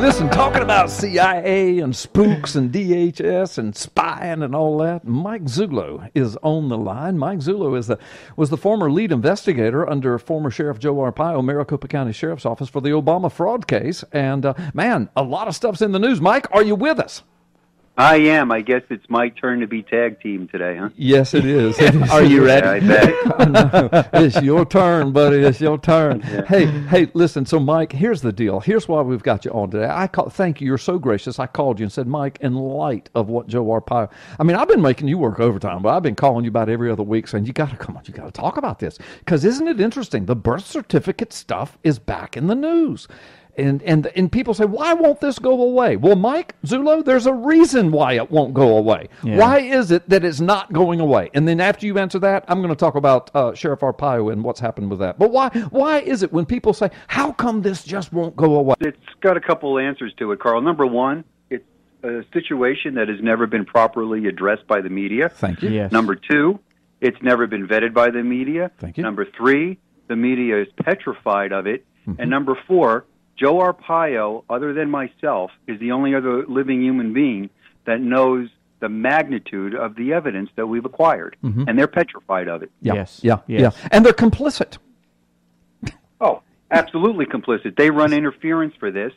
Listen, talking about CIA and spooks and DHS and spying and all that, Mike Zullo is on the line. Mike Zullo was the former lead investigator under former Sheriff Joe Arpaio, Maricopa County Sheriff's Office, for the Obama fraud case. And, man, a lot of stuff's in the news. Mike, are you with us? I am. I guess it's my turn to be tag team today, huh? Yes, it is. Are you ready? Yeah, I bet. It's your turn, buddy. It's your turn. Yeah. Hey, listen. So, Mike, here's the deal. Here's why we've got you on today. Thank you. You're so gracious. I called you and said, Mike, in light of what Joe Arpaio, I mean, I've been making you work overtime, but I've been calling you about every other week saying, you got to talk about this. Because isn't it interesting? The birth certificate stuff is back in the news. And people say, why won't this go away? Well, Mike Zullo, there's a reason why it won't go away. Yeah. Why is it that it's not going away? And then after you answer that, I'm going to talk about Sheriff Arpaio and what's happened with that. But why is it when people say, how come this just won't go away? It's got a couple answers to it, Carl. Number one, it's a situation that has never been properly addressed by the media. Thank you. Yes. Number two, it's never been vetted by the media. Thank you. Number three, the media is petrified of it. Mm-hmm. And number four, Joe Arpaio, other than myself, is the only other living human being that knows the magnitude of the evidence that we've acquired, mm-hmm. and they're petrified of it. Yeah. Yes. Yeah. And they're complicit. Oh, absolutely complicit. They run interference for this.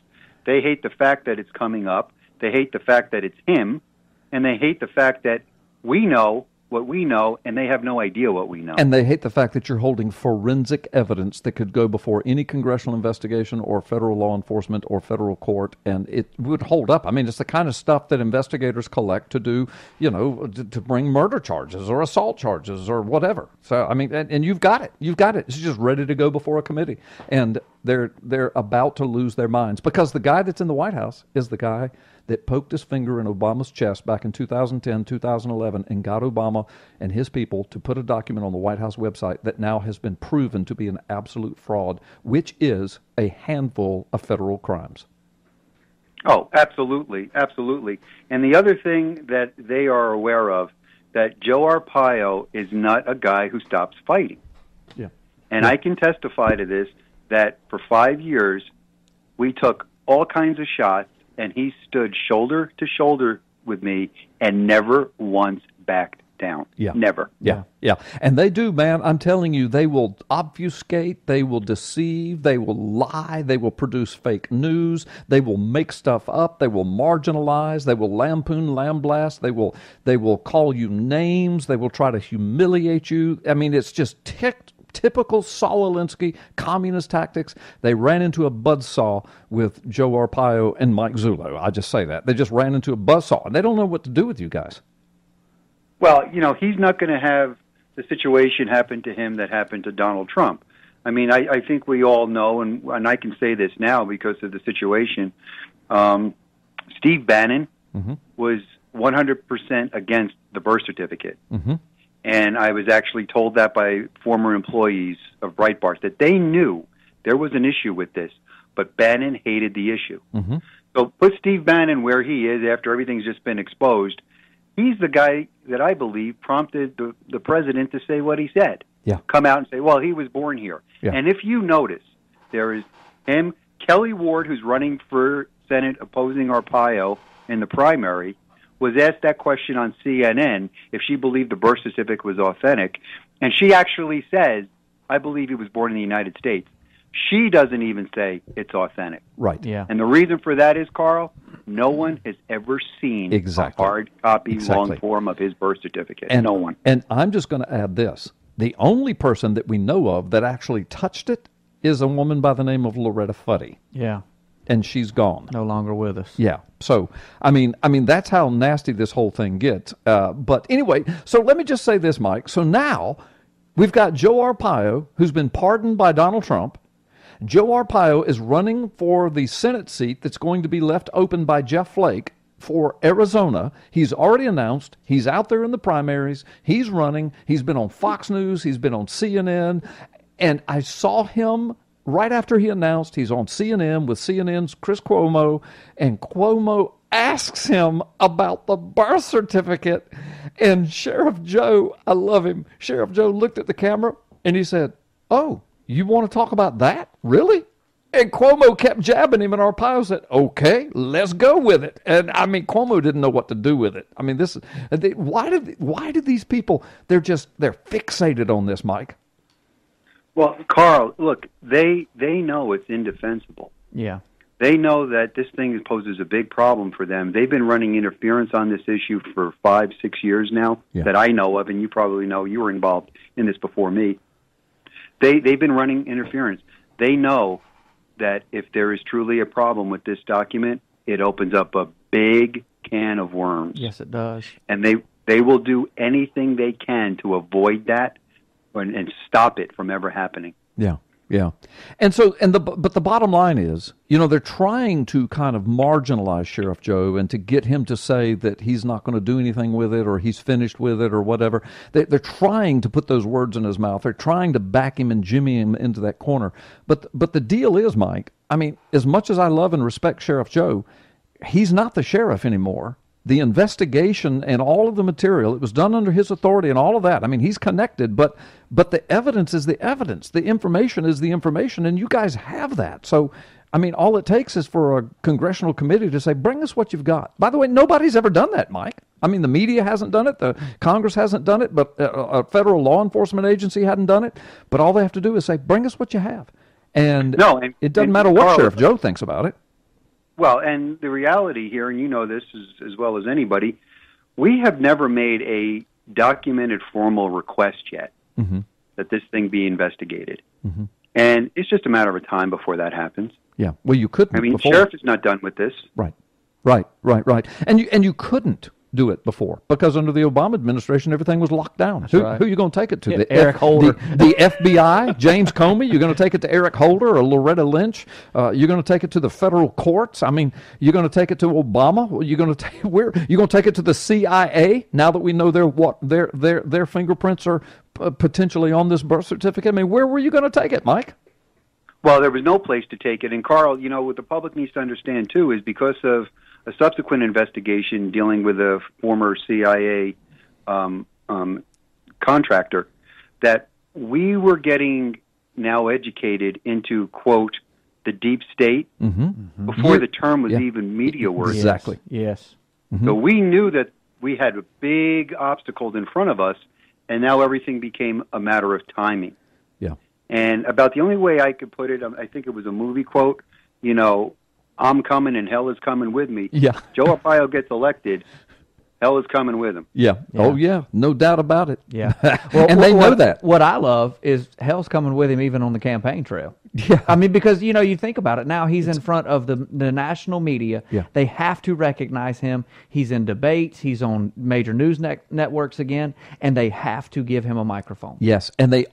They hate the fact that it's coming up. They hate the fact that it's him, and they hate the fact that we know what we know, and they have no idea what we know. And they hate the fact that you're holding forensic evidence that could go before any congressional investigation or federal law enforcement or federal court, and it would hold up. I mean, it's the kind of stuff that investigators collect to do, to bring murder charges or assault charges or whatever. So, I mean, and you've got it. You've got it. It's just ready to go before a committee. And they're about to lose their minds because the guy that's in the White House is the guy that poked his finger in Obama's chest back in 2010, 2011, and got Obama and his people to put a document on the White House website that now has been proven to be an absolute fraud, which is a handful of federal crimes. Oh, absolutely, absolutely. And the other thing that they are aware of, that Joe Arpaio is not a guy who stops fighting. Yeah. And I can testify to this, that for 5 years, we took all kinds of shots, and he stood shoulder to shoulder with me and never once backed down. Yeah. Never. Yeah. And they do, man. I'm telling you, they will obfuscate, they will deceive, they will lie, they will produce fake news, they will make stuff up, they will marginalize, they will lampoon, lamblast, they will call you names, they will try to humiliate you. I mean, it's just typical Saul Alinsky communist tactics. They ran into a buzzsaw with Joe Arpaio and Mike Zullo. I just say that. They just ran into a buzzsaw, and they don't know what to do with you guys. Well, he's not going to have the situation happen to him that happened to Donald Trump. I mean, I think we all know, and I can say this now because of the situation, Steve Bannon mm-hmm. was 100% against the birth certificate. Mm-hmm. And I was actually told that by former employees of Breitbart, that they knew there was an issue with this, but Bannon hated the issue. Mm-hmm. So put Steve Bannon where he is after everything's just been exposed. He's the guy that I believe prompted the president to say what he said. Yeah. Come out and say, well, he was born here. Yeah. And if you notice, there is him, Kelly Ward, who's running for Senate opposing Arpaio in the primary, was asked that question on CNN if she believed the birth certificate was authentic. And she actually says, I believe he was born in the United States. She doesn't even say it's authentic. Right. Yeah. And the reason for that is, Carl, no one has ever seen a hard copy, long form of his birth certificate. And, no one. And I'm just going to add this. The only person that we know of that actually touched it is a woman by the name of Loretta Fuddy. Yeah. And she's gone. No longer with us. Yeah. So, I mean, that's how nasty this whole thing gets. But anyway, so let me just say this, Mike. So now we've got Joe Arpaio, who's been pardoned by Donald Trump. Joe Arpaio is running for the Senate seat that's going to be left open by Jeff Flake for Arizona. He's already announced he's out there in the primaries. He's running. He's been on Fox News. He's been on CNN. And I saw him right after he announced he's on CNN with CNN's Chris Cuomo, and Cuomo asks him about the birth certificate. And Sheriff Joe, I love him, Sheriff Joe looked at the camera and he said, oh, you want to talk about that? Really? And Cuomo kept jabbing him, and Arpaio said, "Okay, let's go with it." And I mean, Cuomo didn't know what to do with it. I mean, why do these people? They're fixated on this, Mike. Well, Carl, look, they know it's indefensible. Yeah. They know that this thing poses a big problem for them. They've been running interference on this issue for 5-6 years now that I know of, and you probably know. You were involved in this before me. They've been running interference. They know that if there is truly a problem with this document, it opens up a big can of worms. Yes, it does. And they will do anything they can to avoid that and stop it from ever happening. Yeah. Yeah. And so, but the bottom line is, they're trying to kind of marginalize Sheriff Joe and to get him to say that he's not going to do anything with it or he's finished with it or whatever. They're trying to put those words in his mouth. They're trying to back him and jimmy him into that corner. But the deal is, Mike, I mean, as much as I love and respect Sheriff Joe, he's not the sheriff anymore. The investigation and all of the material, it was done under his authority and all of that. I mean, he's connected, but the evidence is the evidence. The information is the information, and you guys have that. So, I mean, all it takes is for a congressional committee to say, bring us what you've got. By the way, nobody's ever done that, Mike. I mean, the media hasn't done it. The Congress hasn't done it, but a federal law enforcement agency hadn't done it. But all they have to do is say, bring us what you have. And it doesn't matter what Sheriff Joe thinks about it. Well, and the reality here, and you know this as well as anybody, we have never made a documented formal request yet that this thing be investigated. And it's just a matter of time before that happens. Yeah. Well, you couldn't. I mean, before. Sheriff is not done with this. Right. And you couldn't do it before because under the Obama administration everything was locked down. Who are you going to take it to? Yeah, Eric Holder, the FBI, James Comey. You're going to take it to Eric Holder or Loretta Lynch. You're going to take it to the federal courts. I mean, you're going to take it to Obama. You're going to take it to the CIA. Now that we know their fingerprints are potentially on this birth certificate. I mean, where were you going to take it, Mike? Well, there was no place to take it. And Carl, what the public needs to understand too is because of a subsequent investigation dealing with a former CIA contractor, that we were getting now educated into, quote, the deep state before the term was even media worthy. Exactly. Yes. So we knew that we had big obstacles in front of us, and now everything became a matter of timing. Yeah. And about the only way I could put it, I think it was a movie quote, I'm coming and hell is coming with me. Yeah. Joe Arpaio gets elected, hell is coming with him. Yeah. Oh, yeah. No doubt about it. Yeah. Well, and they know that. What I love is hell's coming with him even on the campaign trail. Yeah. I mean, because, you think about it. Now he's in front of the national media. Yeah. They have to recognize him. He's in debates. He's on major news networks again, and they have to give him a microphone. Yes, and they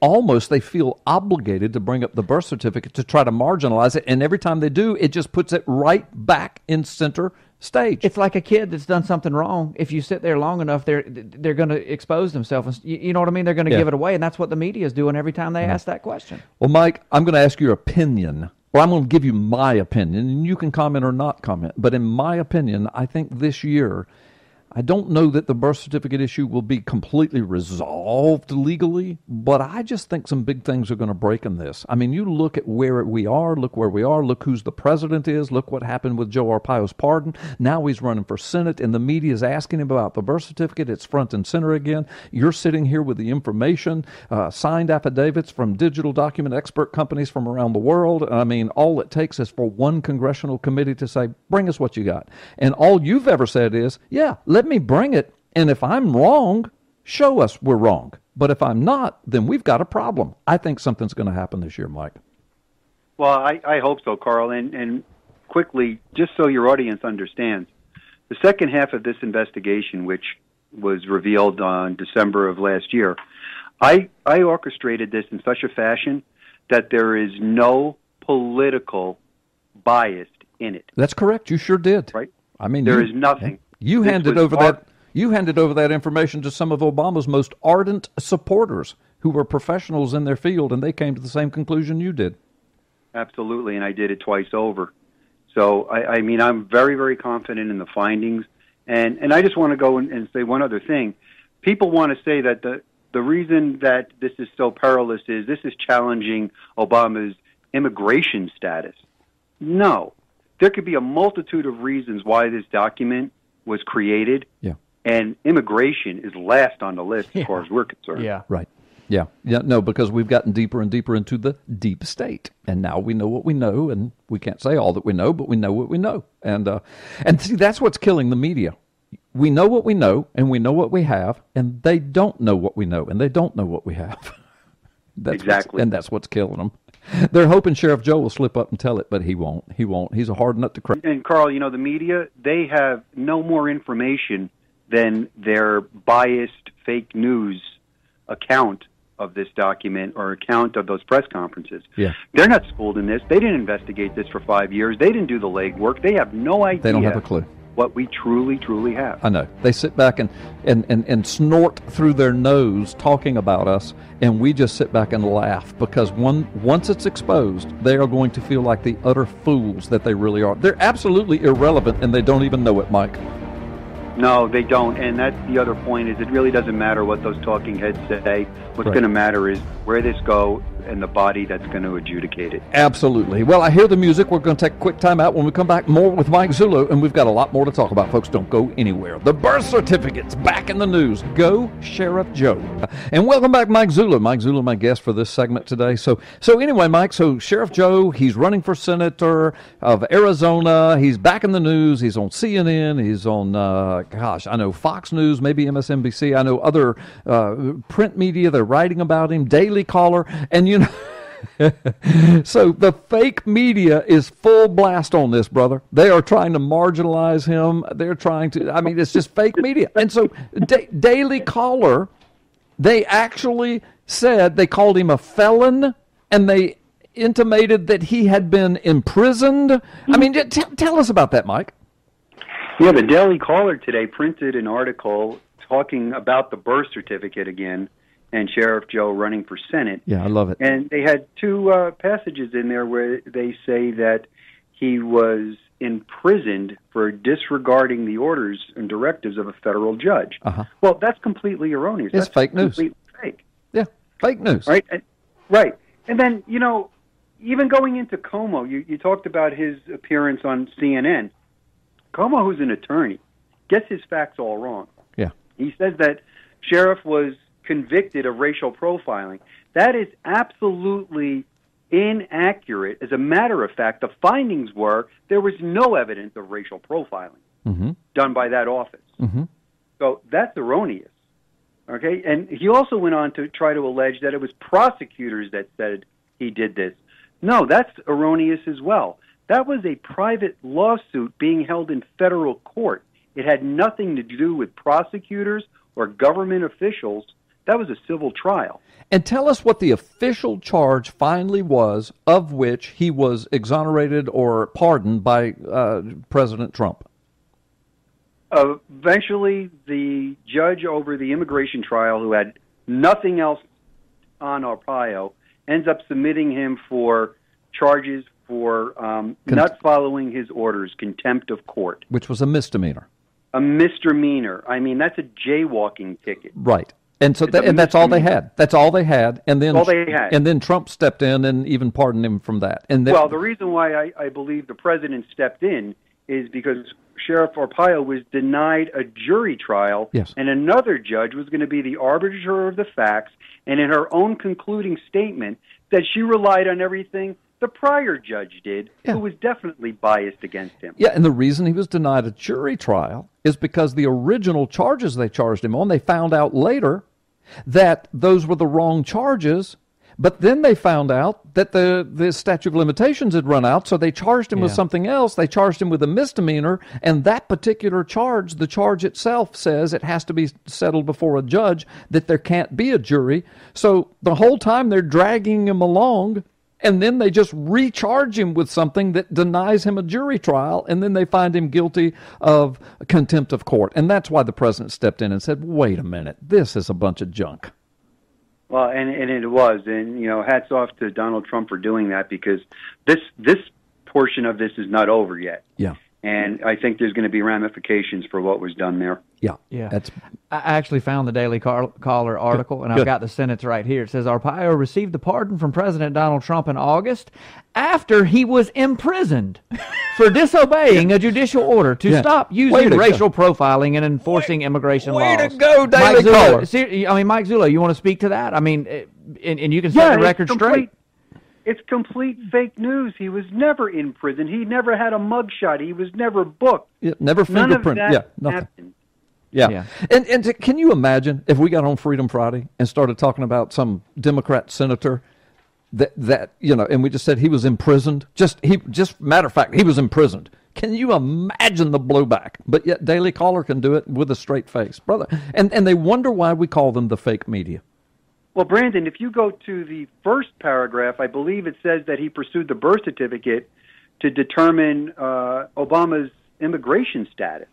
feel obligated to bring up the birth certificate to try to marginalize it, and every time they do, it just puts it right back in center stage. It's like a kid that's done something wrong. If you sit there long enough, they're going to expose themselves. You know what I mean? They're going to give it away, and that's what the media is doing every time they ask that question. Well, Mike, I'm going to ask your opinion, or I'm going to give you my opinion, and you can comment or not comment. But in my opinion, I think this year, I don't know that the birth certificate issue will be completely resolved legally, but I just think some big things are going to break in this. I mean, you look at where we are, look who's the president is, look what happened with Joe Arpaio's pardon. Now he's running for Senate, and the media is asking him about the birth certificate. It's front and center again. You're sitting here with the information, signed affidavits from digital document expert companies from around the world. I mean, all it takes is for one congressional committee to say, bring us what you got. And all you've ever said is, yeah, let me bring it, and if I'm wrong, show us we're wrong. But if I'm not, then we've got a problem. I think something's going to happen this year, Mike. Well, I hope so, Carl. And quickly, just so your audience understands, the second half of this investigation, which was revealed on December of last year, I orchestrated this in such a fashion that there is no political bias in it. That's correct. You sure did. Right? I mean, there is nothing. You handed over that information to some of Obama's most ardent supporters who were professionals in their field, and they came to the same conclusion you did. Absolutely, and I did it twice over. So, I mean, I'm very, very confident in the findings. And I just want to go and say one other thing. People want to say that the reason that this is so perilous is this is challenging Obama's immigration status. No. There could be a multitude of reasons why this document was created, and immigration is last on the list as far as we're concerned. Yeah. Right. Yeah. No, because we've gotten deeper and deeper into the deep state, and now we know what we know, and we can't say all that we know, but we know what we know, and see, that's what's killing the media. We know what we know, and we know what we have, and they don't know what we know, and they don't know what we have. Exactly. And that's what's killing them. They're hoping Sheriff Joe will slip up and tell it, but he won't. He won't. He's a hard nut to crack. And Carl, the media, they have no more information than their biased fake news account of this document or account of those press conferences. Yeah. They're not schooled in this. They didn't investigate this for 5 years. They didn't do the legwork. They have no idea. They don't have a clue what we truly, truly have. I know. They sit back and snort through their nose talking about us, and we just sit back and laugh because once it's exposed, they are going to feel like the utter fools that they really are. They're absolutely irrelevant, and they don't even know it, Mike. No, they don't, and that's the other point, is it really doesn't matter what those talking heads say. What's going to matter is where this goes and the body that's going to adjudicate it. Absolutely. Well, I hear the music. We're going to take a quick time out. When we come back, more with Mike Zullo, and we've got a lot more to talk about. Folks, don't go anywhere. The birth certificate's back in the news. Go Sheriff Joe. And welcome back, Mike Zullo. Mike Zullo, my guest for this segment today. So anyway, Mike, so Sheriff Joe, he's running for senator of Arizona. He's back in the news. He's on CNN. He's on, I know Fox News, maybe MSNBC. I know other print media. They're writing about him, Daily Caller. And so the fake media is full blast on this, brother. They are trying to marginalize him. They're trying to, it's just fake media. And so Daily Caller, they actually said, they called him a felon, and they intimated that he had been imprisoned. Tell us about that, Mike. Yeah, the Daily Caller today printed an article talking about the birth certificate again, and Sheriff Joe running for Senate. Yeah, I love it. And they had two passages in there where they say that he was imprisoned for disregarding the orders and directives of a federal judge. Uh-huh. Well, that's completely erroneous. It's that's fake news. Completely fake. Yeah, fake news. Right? Right. And then, even going into Como, you talked about his appearance on CNN. Como, who's an attorney, gets his facts all wrong. Yeah. He says that Sheriff was convicted of racial profiling. That is absolutely inaccurate. As a matter of fact, the findings were there was no evidence of racial profiling done by that office. Mm-hmm. So that's erroneous. Okay? And he also went on to try to allege that it was prosecutors that said he did this. No, that's erroneous as well. That was a private lawsuit being held in federal court. It had nothing to do with prosecutors or government officials. That was a civil trial. And tell us what the official charge finally was of which he was exonerated or pardoned by President Trump. Eventually, the judge over the immigration trial, who had nothing else on Arpaio, ends up submitting him for charges for not following his orders, contempt of court. Which was a misdemeanor. A misdemeanor. That's a jaywalking ticket. Right. And so that's all they had. That's all they had. And then all they had. And then Trump stepped in and even pardoned him from that. And well, the reason why I believe the president stepped in is because Sheriff Arpaio was denied a jury trial, yes, and another judge was going to be the arbiter of the facts, and in her own concluding statement that she relied on everything the prior judge did, who was definitely biased against him. Yeah, and the reason he was denied a jury trial is because the original charges they charged him on, they found out later that those were the wrong charges, but then they found out that the statute of limitations had run out, so they charged him with something else. They charged him with a misdemeanor, and that particular charge, the charge itself says it has to be settled before a judge, that there can't be a jury. So the whole time they're dragging him along, and then they just recharge him with something that denies him a jury trial, and then they find him guilty of contempt of court. And that's why the president stepped in and said, wait a minute, this is a bunch of junk. Well, and it was. And, hats off to Donald Trump for doing that, because this portion of this is not over yet. Yeah. And I think there's going to be ramifications for what was done there. Yeah. I actually found the Daily Caller article, and I've got the sentence right here. It says, Arpaio received a pardon from President Donald Trump in August after he was imprisoned for disobeying a judicial order to stop using racial profiling and enforcing immigration laws. Way to go, Daily Caller. Mike Zullo, you want to speak to that? I mean, and you can set the record straight. It's complete fake news. He was never in prison. He never had a mugshot. He was never booked. Never fingerprint. None of that happened. Yeah. And can you imagine if we got on Freedom Friday and started talking about some Democrat senator that and we just said he was imprisoned? Just matter of fact, he was imprisoned. Can you imagine the blowback? But yet Daily Caller can do it with a straight face, brother. And they wonder why we call them the fake media. Well, Brandon, if you go to the first paragraph, I believe it says that he pursued the birth certificate to determine Obama's immigration status,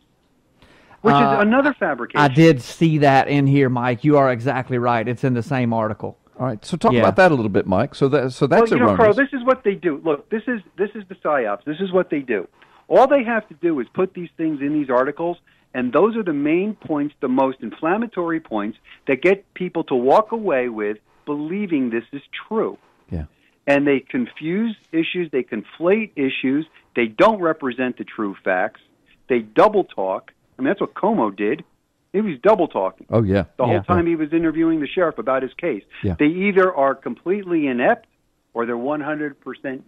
which is another fabrication. I did see that in here, Mike. You are exactly right. It's in the same article. All right, so talk about that a little bit, Mike. So that's erroneous. Carl, this is what they do. Look, this is the psyops. This is what they do. All they have to do is put these things in these articles, and those are the main points, the most inflammatory points that get people to walk away with believing this is true. Yeah. And they confuse issues, they conflate issues, they don't represent the true facts, they double talk. I mean, that's what Como did. He was double talking. Oh, yeah. The whole time he was interviewing the sheriff about his case. Yeah. They either are completely inept or they're 100%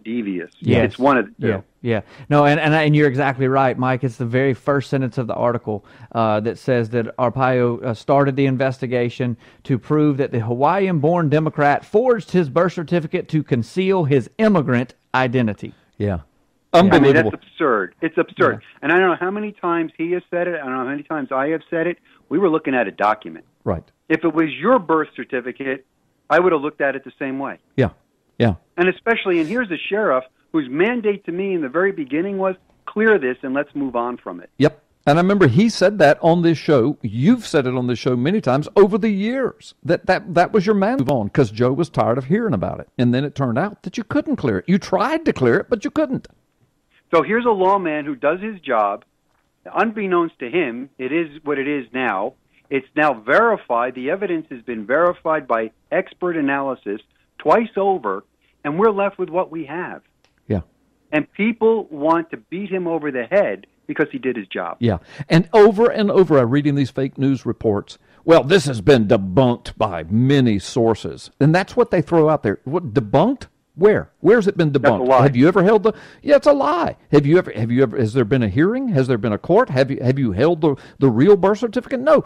devious. Yes. It's one of the two. Yeah. No, and you're exactly right, Mike. It's the very first sentence of the article that says that Arpaio started the investigation to prove that the Hawaiian-born Democrat forged his birth certificate to conceal his immigrant identity. Yeah. Unbelievable. I mean, that's absurd. It's absurd. Yeah. And I don't know how many times he has said it. I don't know how many times I have said it. We were looking at a document. Right. If it was your birth certificate, I would have looked at it the same way. Yeah. Yeah. And especially, and here's a sheriff whose mandate to me in the very beginning was clear this and let's move on from it. Yep. And I remember he said that on this show. You've said it on this show many times over the years, that was your man move on because Joe was tired of hearing about it. And then it turned out that you couldn't clear it. You tried to clear it, but you couldn't. So here's a lawman who does his job. Unbeknownst to him, it is what it is now. It's now verified. The evidence has been verified by expert analysis twice over, and we're left with what we have. Yeah. And people want to beat him over the head because he did his job. Yeah. And over I'm reading these fake news reports. Well, this has been debunked by many sources. And that's what they throw out there. What, debunked? Where? Where's it been debunked? That's a lie. Have you ever held Yeah, it's a lie. Have you ever? Has there been a hearing? Has there been a court? Have you held the real birth certificate? No.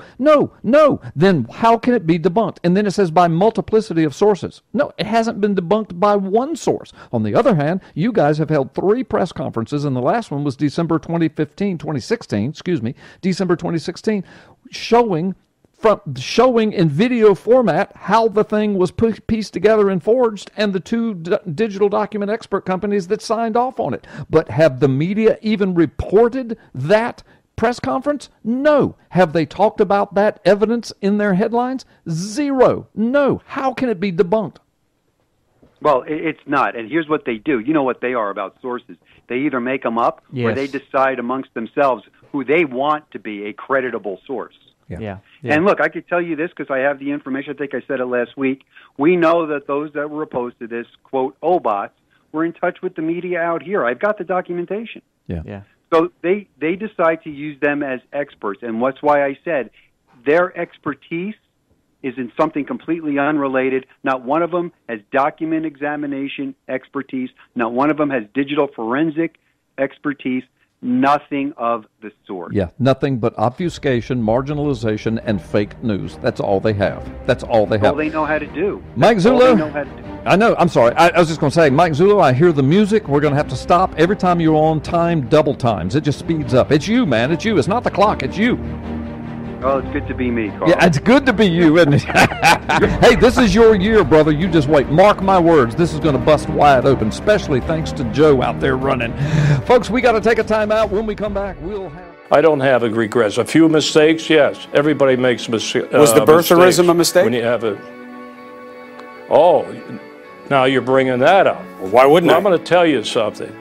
Then how can it be debunked? And then it says by multiplicity of sources. No, it hasn't been debunked by one source. On the other hand, you guys have held 3 press conferences, and the last one was December 2016, December 2016, showing in video format how the thing was pieced together and forged, and the 2 digital document expert companies that signed off on it. But have the media even reported that press conference? No. Have they talked about that evidence in their headlines? 0. No. How can it be debunked? Well, it's not. And here's what they do. You know what they are about sources. They either make them up or they decide amongst themselves who they want to be a creditable source. Yeah. And look, I could tell you this because I have the information. I think I said it last week. We know that those that were opposed to this, quote, OBOTs, were in touch with the media out here. I've got the documentation. Yeah. So they decide to use them as experts. And that's why I said their expertise is in something completely unrelated. Not one of them has document examination expertise. Not one of them has digital forensic expertise. Nothing of the sort. Yeah, nothing but obfuscation, marginalization, and fake news. That's all they have. That's all they have. All they know how to do. Mike Zullo. All they know how to do. I know. I'm sorry. I was just going to say, Mike Zullo, I hear the music. We're going to have to stop. Every time you're on, time double times. It just speeds up. It's you, man. It's you. It's not the clock. It's you. Oh, it's good to be me, Carl. Yeah, it's good to be you, isn't it? Hey, this is your year, brother. You just wait. Mark my words. This is going to bust wide open, especially thanks to Joe out there running. Folks, we got to take a time out. When we come back, we'll have... I don't have a regrets. A few mistakes, yes. Everybody makes mistakes. Was the birtherism a mistake? When you have a... Oh, now you're bringing that up. Well, why wouldn't I? I'm going to tell you something.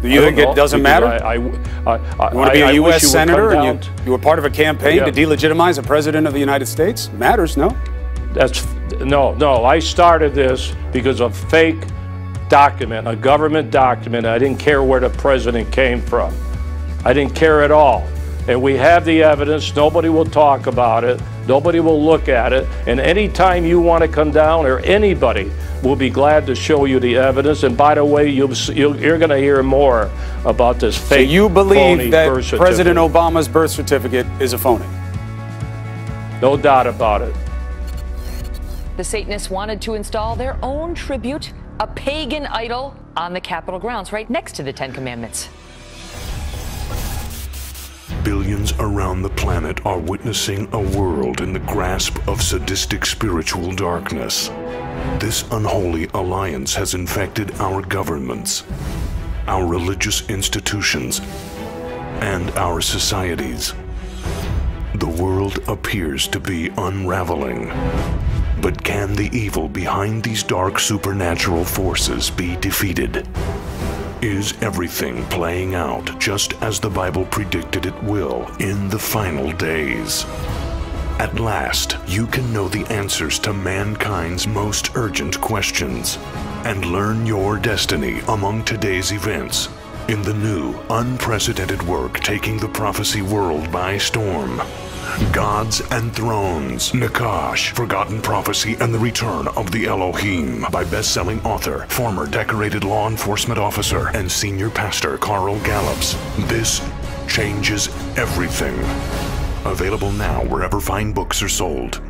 Do you think it doesn't matter? You want to be a U.S. senator and you were part of a campaign to delegitimize a president of the United States? Matters, no? No. I started this because of fake document, a government document. I didn't care where the president came from. I didn't care at all. And we have the evidence. Nobody will talk about it. Nobody will look at it. And anytime you want to come down, or anybody, we'll be glad to show you the evidence. And by the way, you're going to hear more about this fake. So you believe that President certificate. Obama's birth certificate is a phony? No doubt about it. The Satanists wanted to install their own tribute, a pagan idol, on the Capitol grounds, right next to the Ten Commandments. Billions around the planet are witnessing a world in the grasp of sadistic spiritual darkness. This unholy alliance has infected our governments, our religious institutions, and our societies. The world appears to be unraveling. But can the evil behind these dark supernatural forces be defeated? Is everything playing out just as the Bible predicted it will in the final days? At last, you can know the answers to mankind's most urgent questions and learn your destiny among today's events in the new, unprecedented work taking the prophecy world by storm. Gods and Thrones, Nakash, Forgotten Prophecy, and the Return of the Elohim by best-selling author, former decorated law enforcement officer, and senior pastor Carl Gallups. This changes everything. Available now wherever fine books are sold.